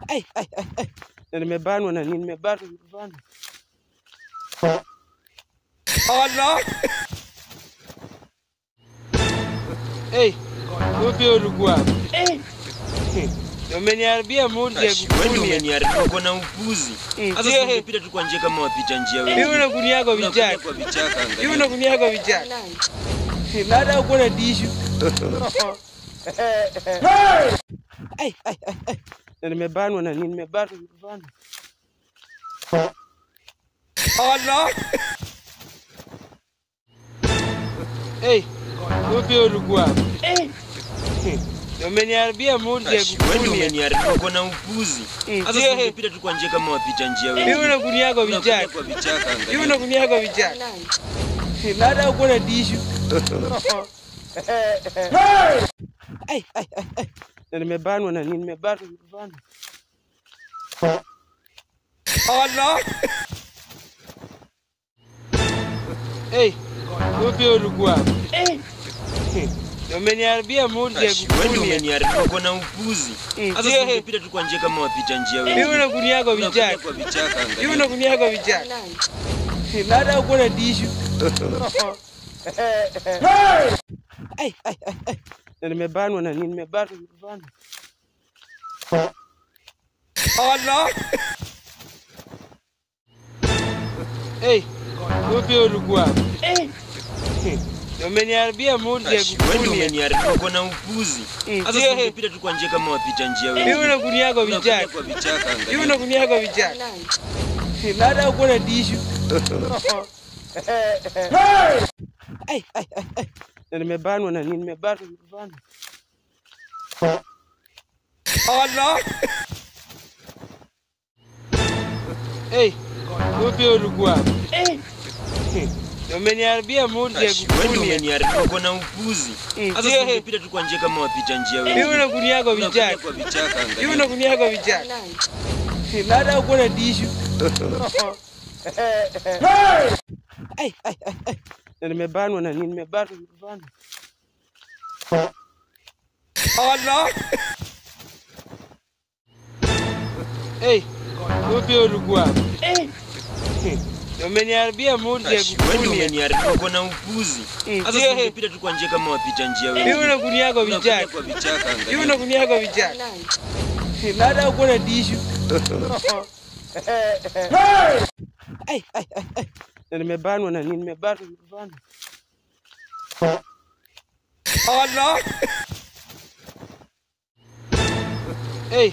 Ai, ai, ai, ai. Na nimebanwa na nini? Nimebanwa. Allah. Hey, upi ulikuwa? Umeniharibia mood ya kukuni. Wewe umeniharibia, uko na upuzi. Sasa ungepita tu kwa njia kama wapita njia wewe. Hivi unakunia kwa vichaka. Kwa vichaka angalia. Hivi unakunia kwa vichaka. Nada uko na tishu. Ai, ai, ai, ai. Na nimebanwa na nini? Nimebanwa. Allah. Hey, upi ulikuwa? Umeniharibia mood ya kukuni. Wewe umeniharibia, uko na upuzi. Sasa ungepita tu kwa njia kama wapita njia wewe. Hivi unakunia kwa vichaka. Kwa vichaka angalia. Hivi unakunia kwa vichaka. Nada uko na tishu. Ai, ai, ai, ai. Na nimebanwa na nini? Nimebanwa. Allah. Hey, upi ulikuwa? Umeniharibia mood ya kukuni. Wewe umeniharibia, uko na upuzi. Sasa ungepita tu kwa njia kama wapita njia wewe. Hivi unakunia kwa vichaka. Kwa vichaka angalia. Hivi unakunia kwa vichaka. Nada uko na tishu. Ai, ai, ai, ai. Na nimebanwa na nini? Nimebanwa. Allah. Hey, upi ulikuwa? Umeniharibia mood ya kukuni. Wewe umeniharibia, uko na upuzi. Sasa ungepita tu kwa njia kama wapita njia wewe. Hivi unakunia kwa vichaka. Kwa vichaka angalia. Hivi unakunia kwa vichaka. Nada uko na tishu. Ai, ai, ai, ai. Na nimebanwa na nini? Nimebanwa. Allah. Hey, upi ulikuwa? Umeniharibia mood ya kukuni. Wewe umeniharibia, uko na upuzi. Sasa ungepita tu kwa njia kama wapita njia wewe. Hivi unakunia kwa vichaka. Kwa vichaka angalia. Hivi unakunia kwa vichaka. Nada uko na tishu. Ai, ai, ai, ai. Na nimebanwa na nini? Nimebanwa. Allah. Hey, upi ulikuwa? Umeniharibia mood ya kukuni. Wewe umeniharibia, uko na upuzi. Sasa ungepita tu kwa njia kama wapita njia wewe. Hivi unakunia kwa vichaka. Kwa vichaka angalia. Hivi unakunia kwa vichaka. Nada uko na tishu. Ai, ai, ai, ai. Na nimebanwa na nini? Nimebanwa. Allah. Hey,